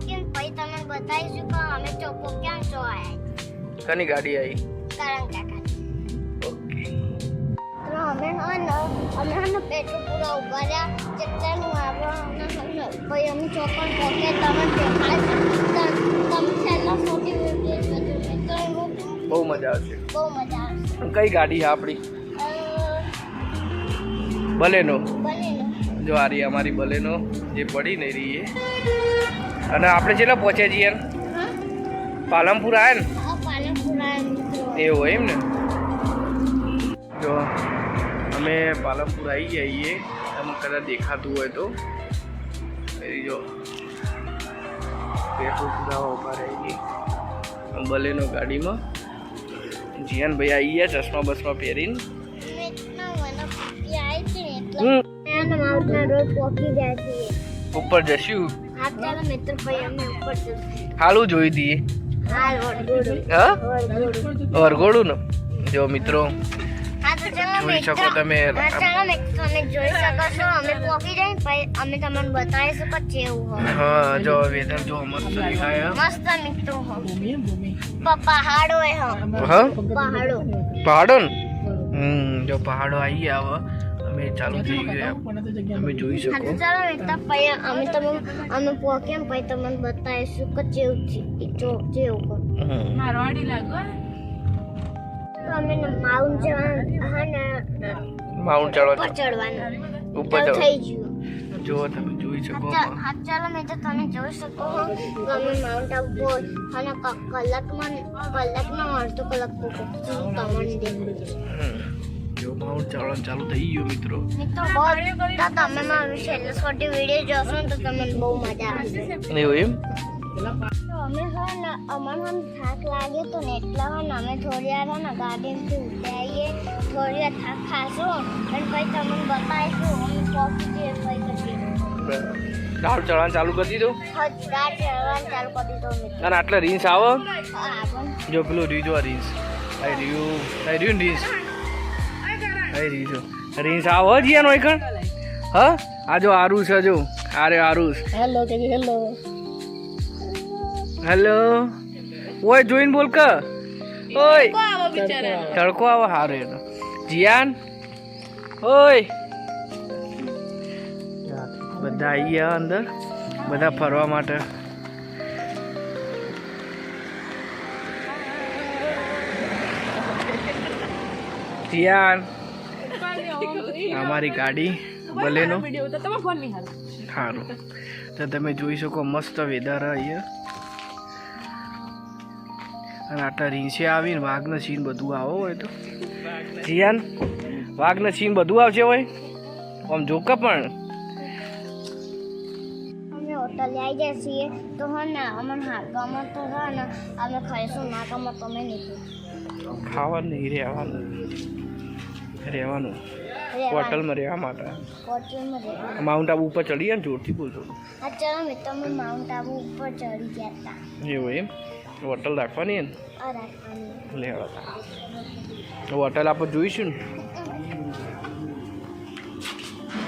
પોકીને પછી તમને બતાવીશું કે અમે ચોકો ક્યાં છો આયા. કની ગાડી આવી? કારણ કાકા. ઓકે. તો અમે પેટ્રોલ પૂરા ઉભા રહ્યા ચેકનું આવવાનું પછી અમે ચોકન પોકે તમે છેલ્લા ફોટી બહુ મજા આવશે. બહુ મજા આવશે. કઈ ગાડી છે આપણી? બલેનો. બનેલો જો આ રહી અમારી બલેનો જે પડી નહીં રહી છે. અને આપણે છેલ્લા પહોંચ્યા છીએ પાલનપુર આવ્યા ને આ પાલનપુરા મિત્રો એવું હોય એમ ને. જો અમે પાલનપુર આવી ગયા છીએ. તમે કદાચ દેખાતું હોય તો જો પેટ્રોલ પુરાવા ઉભા રહી ગઈ બલેનો ગાડીમાં. જીયાનભાઈ આવી ગયા ચશ્મા બસમાં પહેરીને. ઉપર જશું. હાલું જોઈ દઈએ. હા વરઘોડું ને જો મિત્રો જોઈ શકો તમે. જોઈ શકો છો અમે પોકી જાય પછી અમે તમને બતાવીશું કે કેવું હોય. હા જો વેધર જો મસ્ત દેખાય. મસ્ત મિત્રો હો પહાડો હે હા પહાડો પહાડો ને જો પહાડો આવી ગયા હવે અમે ચાલુ થઈ ગયા તમે જોઈ શકો. ચાલો મિત્ર પછી અમે પોકે પછી તમને બતાવીશું કે કેવું કેવું મારવાડી લાગો. તો અમે માઉન્ટ જવાનું માઉન્ટ ચડવાનું ઉપર થઈ ગયું. જો તમે જોઈ શકો. હા ચાલો મિત્ર તમે જોઈ શકો છો અમે માઉન્ટ આબુ અને કલાકમાં અડધો કલાક તમને દેખાય. જો માઉન્ટ ચડવાનું ચાલુ થઈ ગયું મિત્રો. મિત્રો બહુ તમે મારું છેલ્લે છોટી વિડીયો જોશો ને તો તમને બહુ મજા આવશે. એવું એમ. તો અમે હોય ને અમને થાક લાગ્યો તો ને એટલા હોય ને અમે થોડી વાર ને ગાર્ડનથી ઉતરીએ થોડી વાર થાક ખાશું અને પછી તમને બતાવીશું અમે પહોંચી જઈએ પછી દાળ ચડવાનું ચાલુ કરી દીધું. દાળ ચડવાનું ચાલુ કરી દીધો મિત્રો. અને આટલા રીંસ આવો. આગળ જો પેલું રીજો આ રીંસ રહ્યું ને રીંસ રીંસ આવો જીયા નો એકણ. હા આ જો આરુસ છે જો આરે આરુસ. હેલો કે હેલો. હેલો ઓય જોઈને બોલ કે ઓય આવો બિચારા. તડકો આવો હારો એનો. જીયાન ઓય બધા આવી ગયા અંદર બધા ફરવા માટે. જીયાન અમારી ગાડી બલેનો સારું તો તમે જોઈ શકો મસ્ત વેધર અહીંયા. અને આટલા રીંછે આવીને વાઘના સીન બધું આવો હોય તો જીયાન વાઘના સીન બધું આવશે હોય આમ જોકે પણ. અમે હોટલ આવી જાય છીએ તો હે ને અમને ગમે તો હે ને અમે ખાઈશું ના ગમે તમે નહીં ખાવાનું નહીં રહેવાનું હોટલમાં રહેવા માટે. હોટલમાં માઉન્ટ આબુ ઉપર ચડીએ ને જોરથી બોલતો. હા ચાલો મિત્ર અમે માઉન્ટ આબુ ઉપર ચડી ગયા હતા. એવું એમ હોટલ રાખવાની ને આ રાખવાની લેવા હોટલ આપણે જોઈશું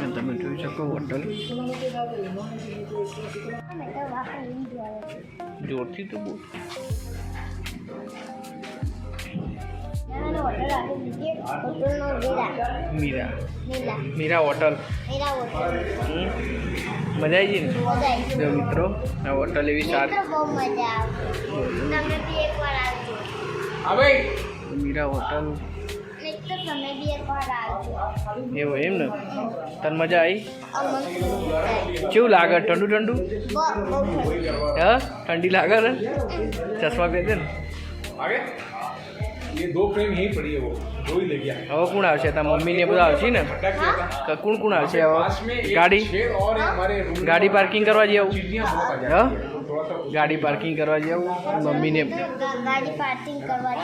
ને તમે જોઈ શકો હોટલ જોરથી તો બોલ. મીરા હોટલ મજા આવી ગઈ ને. જો મિત્રો આ હોટલ એવી સારી મીરા હોટલ એવું એમ ને. તને મજા આવી? કેવું લાગે? ઠંડુ ઠંડુ હા ઠંડી લાગે ને. ચશ્મા પહેરજે ને. ये दो फ्रेम यहीं पड़ी है वो दो ही ले गया. હવે કોણ આવશે? તારા મમ્મી ને બધા આવશે ને. કોણ કોણ આવશે હવે? ગાડી और हमारे रूम ગાડી પાર્કિંગ કરવા જવું. चीटियां बहुत आ जाती હા हैं. थोड़ा सा ગાડી પાર્કિંગ કરવા જવું. મમ્મીને ગાડી પાર્કિંગ કરવા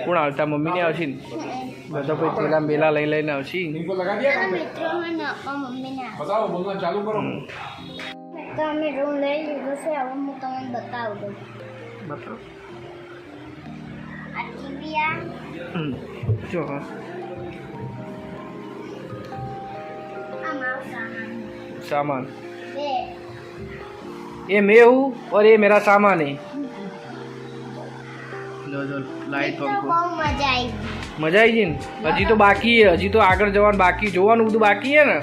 કોણ આવતા? મમ્મીને આવશે ને. બધા કોઈ પેલા મેલા લઈને આવશે. इनको लगा दिया काम पे. મિત્રો મમ્મીને बताओ बोलना चालू करो. તો અમે રૂમ લઈ લીધો છે હવે હું તમને બતાવું દઉં. બતાવો. આ ટીવી આ જો હા મારો સામાન સામાન બે ये मैं हूँ और ये मेरा सामान है। जो जो लाइट તો पंखो બહુ મજા આવી मजा आई जीन हजी तो बाकी है, हजी तो आगर जवान बाकी जोवान બધું बाकी है ना।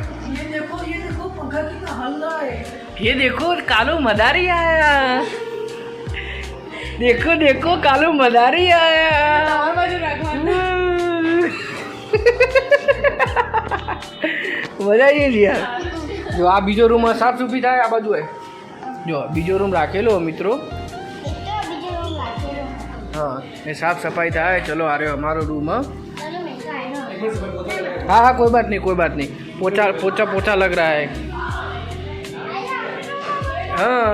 ये देखो कालू मदारी आया, देखो देखो कालू मदारी आया। मजा आई लिया। जो आ बीजो रूम साफ सूफी था आ बाजू है, जो बीजो रूम राखेलो मित्रों। મિત્રો બીજો રૂમ રાખેલો हाँ ये साफ सफाई था है। चलो आ रहे हो हमारो रूम। ચલો મેં કાઢ્યો हाँ हाँ कोई बात नहीं कोई बात नहीं, पोछा पोछा पोछा लग रहा है। हाँ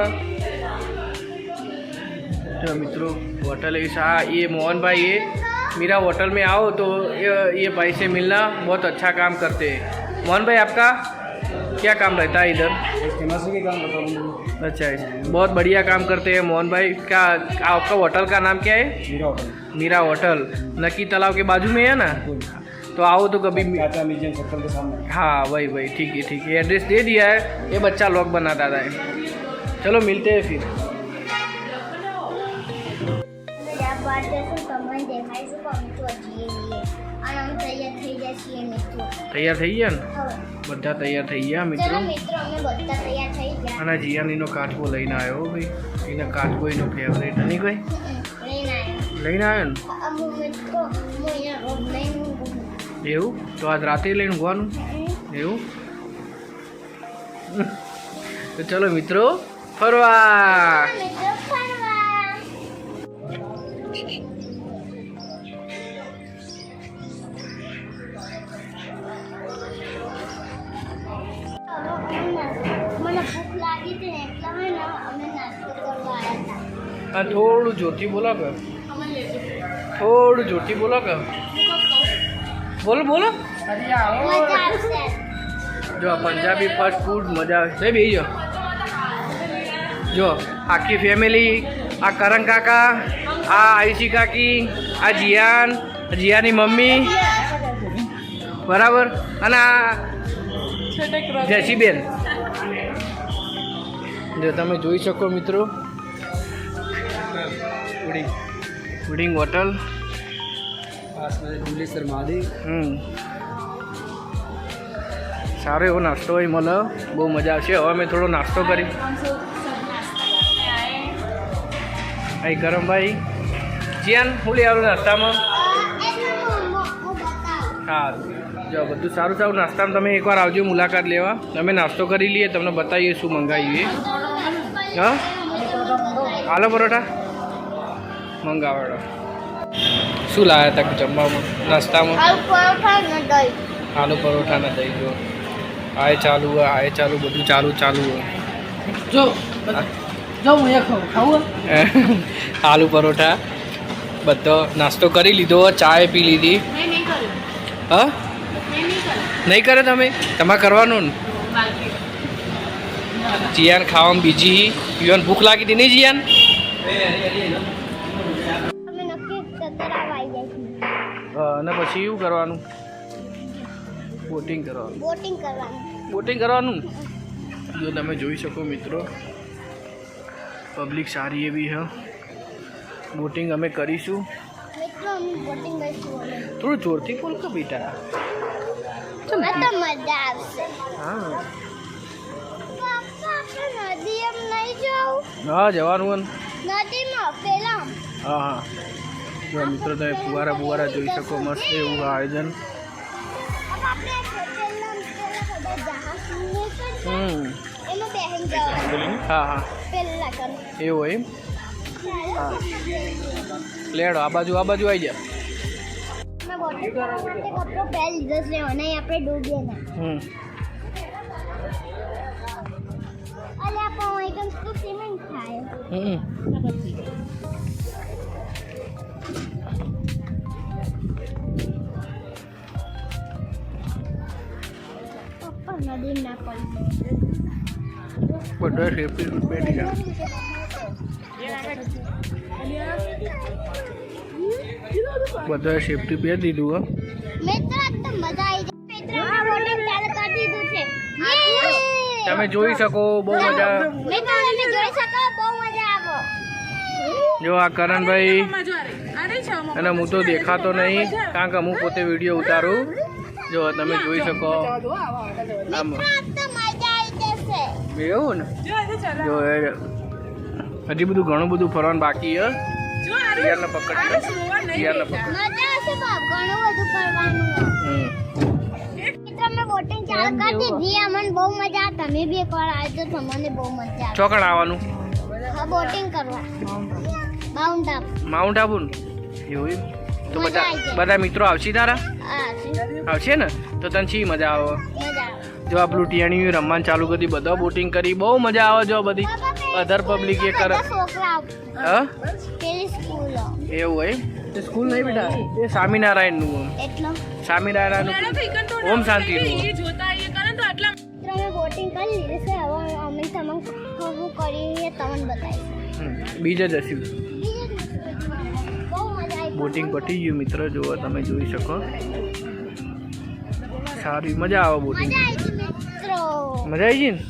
तो मित्रों होटल ऐसा, ये मोहन भाई है। मेरा होटल में आओ तो ये भाई से मिलना, बहुत अच्छा काम करते हैं। मोहन भाई आपका क्या काम रहता है इधर? अच्छा है, बहुत बढ़िया काम करते हैं मोहन भाई। क्या आपका होटल का नाम क्या है? मीरा होटल। नकी तालाब के बाजू में है ना, तो आओ तो कभी। हाँ वही वही ठीक है, एड्रेस दे दिया है। ये बच्चा लोग बनाता था। चलो मिलते हैं फिर। બાર જશું તમને દેખાડીશું કે અમે તો જઈએ છીએ અને અમે તૈયાર થઈ જાય છીએ મિત્રો તૈયાર થઈ ગયા ને? હવે બધા તૈયાર થઈ ગયા ચલો મિત્રો। મિત્રો અમે બધા તૈયાર થઈ ગયા અને જીયાનીનો કાચબો લઈને આવ્યો ભાઈ, એને કાચબો એનો ફેવરેટ નહીં કોઈ લઈને આવ્યા લઈને આવ્યો ને અમુક મિત્રો હું અહીંયા રોજ લઈને ઊંઘું એવું? તો આજ રાતે લઈને ઊંઘવાનું એવું? તો ચલો મિત્રો ફરવા। મિત્રો ફરવા મને ભૂખ લાગી હતી ને એટલે હોય ને અમે નાસ્તો કરવા આવ્યા હતા આ થોડું જોરથી બોલો કે, થોડું જોરથી બોલો કે, બોલો બોલો। મજા આવશે જો પંજાબી ફાસ્ટ ફૂડ મજા આવે છે બેસી જો। જો આખી ફેમિલી, આ કરંગ કાકા, આ આયુષી કાકી, આ જીયાન, જીયાની મમ્મી બરાબર, અને આ જસીબેન। જો તમે જોઈ શકો મિત્રો પુડિંગ હોટલ। સારો એવો નાસ્તો હોય મળે, બહુ મજા આવશે। હવે અમે થોડો નાસ્તો કરી અહીં ગરમ ભાઈ જીયાન હું લઈ આવું નાસ્તામાં? હા જો બધું સારું સારું નાસ્તામાં તમે એકવાર આવજો મુલાકાત લેવા, અમે નાસ્તો કરી લઈએ, તમને બતાવીએ શું મંગાવીએ। હા આલુ પરોઠા મંગાવાડો। શું લાવ્યા હતા જમવામાં નાસ્તામાં? આલુ પરોઠા ને દહીં। જો આય ચાલુ બધું ચાલુ જો જાઉં અહીંયા ખાવું આલુ પરોઠા બધો નાસ્તો કરી લીધો, ચાય પી લીધી। હા નહીં કરે તમે? તમારે કરવાનું ને। જીયાન ખાવામાં બીજી, યુવાન ભૂખ લાગી હતી નહીં જીયાન? અમે નક્કી તતરાવ આવી જાય છે અને પછી એવું કરવાનું, બોટિંગ કરવાનું। બોટિંગ કરવાનું જો તમે જોઈ શકો મિત્રો પબ્લિક સારી એવી છે, બોટિંગ અમે કરીશું। મિત્રો અમે બોટિંગ કરીશું અમે થોડું જોરથી બોલ કે બેટા। આ તો મજા આવશે હા પપ્પા આપણે નદી એમ નહીં જાવ હા જવાનું ને। નદીમાં પેલા હા હા જો મિત્રો તમે ફુવારા જોઈ શકો, મસ્ત એવું આયોજન। આપણે પેલા જહાજ હમ એમાં બેહીને જવાનું હા હા પેલા કર એવું હોય એમ? હા લેડો આ બાજુ આવી જા। મેં બોટિંગ કરવા માટે કપડો પહેરી લીધો છે અને આપણે ડૂબીએ ના અલે આપણે એકદમ તો સિમેન્ટ થાય પપ્પા નદી ના પડી બધા સેફટી બેઠી ગયા। બધા સેફટી પહેરી દીધું હો। મિત્ર તો મજા આવી જાય મિત્ર આ બોટિંગ ચાલુ કરી દીધું છે તમે જોઈ શકો બહુ મજા. મિત્રો તમે જોઈ શકો બહુ મજા આવે. જો આ કરણભાઈ અને હું તો દેખાતો નહીં કારણ કે હું પોતે વિડીયો ઉતારું. જો તમે જોઈ શકો આમ મિત્રો આજ તો મજા આવી જશે. એવું ને જો હજી બધું ઘણું બધું ફરવાનું બાકી છે. જીયાને પકડ જીયાને પકડ. મજા આવશે બાપ, ઘણું બધું કરવાનું. મિત્રો મેં બોટિંગ ચાલુ કરી દીધી, અમને બહુ મજા આવે. તમે બી એકવાર આવજો, તમને બહુ મજા આવે. ચોકડ આવવાનું હા, બોટિંગ કરવા માઉન્ટ આબુ. માઉન્ટ આબુ ને એવું એમ? તો મજા બધા આવી જાય. બધા મિત્રો આવશે તારા? હા, આવશે ને તો તને શી મજા આવે? મજા આવે. જો આપણું ટીયાણી રમવાનું ચાલુ કરી, બધા બોટિંગ કરી, બહુ મજા આવે. જો બધી અધર પબ્લિક એ કરે. બધા છોકરા હા પેલી સ્કૂલો એવું હોય. સ્કૂલ નહીં બેટા, એ સ્વામિનારાયણનું એટલો. સ્વામિનારાયણનું ઓમ શાંતિનું. મિત્રો મેં બોટિંગ કરી લીધી છે, હવે અમે તમને ખબર કરીને તમને બતાવીશું. બીજે જ હશે. બહુ મજા આવી. બોટિંગ પટી ગયું મિત્રો, જુઓ તમે જોઈ શકો. સારી મજા આવે બોટિંગ. મજા આવી ગઈ મિત્રો. મજા આવી ગઈ ને?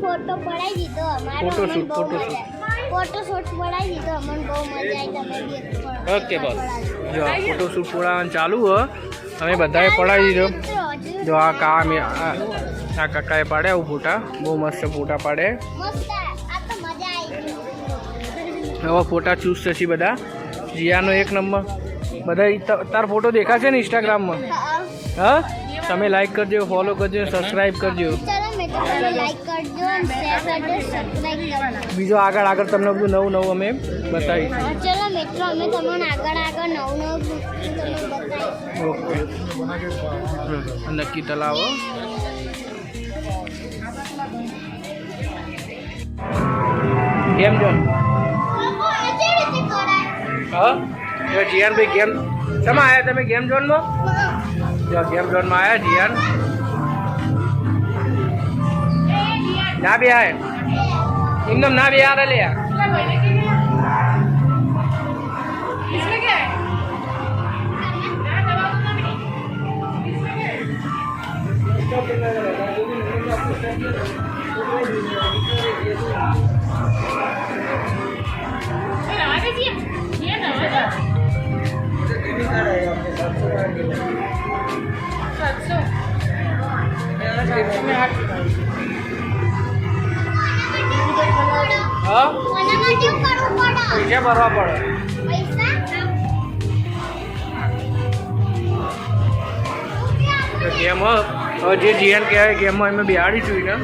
ફોટો પડાવી દીધો અમારો. Photoshoot, photoshoot. ફોટોશૂટ પડાવી દીધો, અમને બહુ મજા આવી. તમે બી ઓકે બસ. જો આ ફોટોશૂટ પડાવવાનું ચાલુ હોય, અમે બધાએ પડાવી દીધો. જો આ કાકાએ પાડે આવું ફોટા, બહુ મસ્ત ફોટા પાડે. મસ્ત. આ તો મજા આવી ગઈ. હવે ફોટા ચૂઝ થશે બધા. જીયાનો એક નંબર. બધા તાર ફોટો દેખાશે ને ઇન્સ્ટાગ્રામમાં? હા, તમે લાઈક કરજો, ફોલો કરજો, સબસ્ક્રાઈબ કરજો. ચલો મિત્રો તમે લાઈક કરજો અને શેર કરજો, સબસ્ક્રાઇબ કરજો. બીજો આગળ તમે બધું નવું અમે બતાવીશું. ચલો મિત્રો અમે તમને આગળ નવું તમને બતાવીશું. ઓકે. નક્કી તલાવો. Game zone. હા જો જીયાનભાઈ ગેમ શેમાં આવ્યા તમે? ગેમ ઝોનમાં? જો ગેમ ઝોનમાં આવ્યા જીયાન. ના બે આય એકદમ ના બે આ લે. હા કોનામાં કેવું કરવું પડે? પૈસા ભરવા પડે. પૈસા? ગેમ હવે જે જીએન કહેવાય ગેમમાં અમે બિહાડીશું ને